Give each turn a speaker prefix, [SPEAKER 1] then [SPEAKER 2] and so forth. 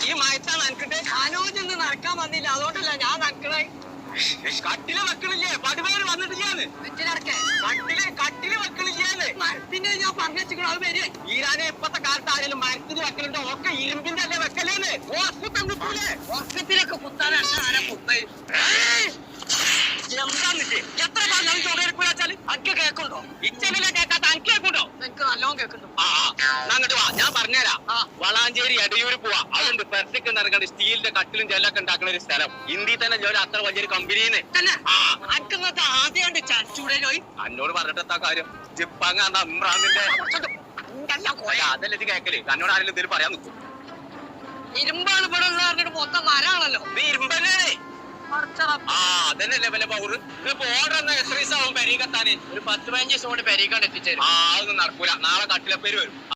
[SPEAKER 1] ഈ മയത്താണ് നനക്കിട്ട് അനുജൊന്നും നടക്കാൻ വന്നില്ല, അതുകൊണ്ടല്ല ഞാൻ നനക്കണേ. കട്ടില് വെക്കണില്ലേ? പടിവേര് വന്നിട്ടില്ലാന്ന്. കട്ടില് വെക്കണില്ലാന്ന് മരത്തിന്റെ ഞാൻ പറഞ്ഞിരിക്കണോ? അത് വരും. ഈരാനെ ഇപ്പത്തെ കാലത്ത് ആരെങ്കിലും മരത്തിന് വെക്കലുണ്ടോ? ഒക്കെ ഇരുമ്പിന്റെ അല്ലേ വെക്കലേന്ന്. ഓസ്കുത്തം കുത്തൂലേ? ഓസ്കത്തിലൊക്കെ കുത്താനാണ് ആരെ കുത്ത്. എന്താന്നിട്ട് എത്ര പറഞ്ഞാലും ചോദിക്കൂലാച്ചാല് അനക്ക് കേക്കുണ്ടോ? ഇച്ചനല്ലേ കേക്കാത്ത അനക്ക് കേക്കുണ്ടോ? എനിക്ക് നല്ലോണം കേൾക്കുന്നുണ്ടോ? അങ്ങോട്ട് വാ, ഞാൻ പറഞ്ഞുതരാം. വളാഞ്ചേരി എടയൂര് പോവാ. അതുകൊണ്ട് പെർഫെക്റ്റ് നടക്കേണ്ട സ്റ്റീലിന്റെ കട്ടിലും ജെല്ലൊക്കെ ഉണ്ടാക്കുന്ന ഒരു സ്ഥലം. ഇന്ത്യയിൽ തന്നെ ജോലി അത്ര വലിയൊരു കമ്പനിന്ന്. അനക്കങ്ങനത്തെ ആദ്യമായിട്ട് ചർച്ചൂടെ എന്നോട് പറഞ്ഞിട്ടെത്താ കാര്യം. ജിപ്പാങ് ഇമ്രാനിന്റെ അതല്ല ഇത് കേക്കല്. തന്നോട് ആരെങ്കിലും എന്തെങ്കിലും പറയാൻ നിൽക്കും. ഇരുമ്പാണ് ഇവിടെ പറഞ്ഞിട്ട് മൊത്തം മരാണല്ലോ. നീ ഇരുമ്പല്ലേ? അതന്നെ ലെവലെ പൗറ്. ഇതിപ്പോ ഓർഡർ എന്നാ എത്ര ദിവസം ആവും പെരീക്കെത്താന്? ഒരു 10-15 ദിവസം കൊണ്ട് പെരീക്കാണ്ട് എത്തിച്ചേരും. അതൊന്നും നടക്കൂല. നാളെ കട്ടിലപ്പേര് വരും.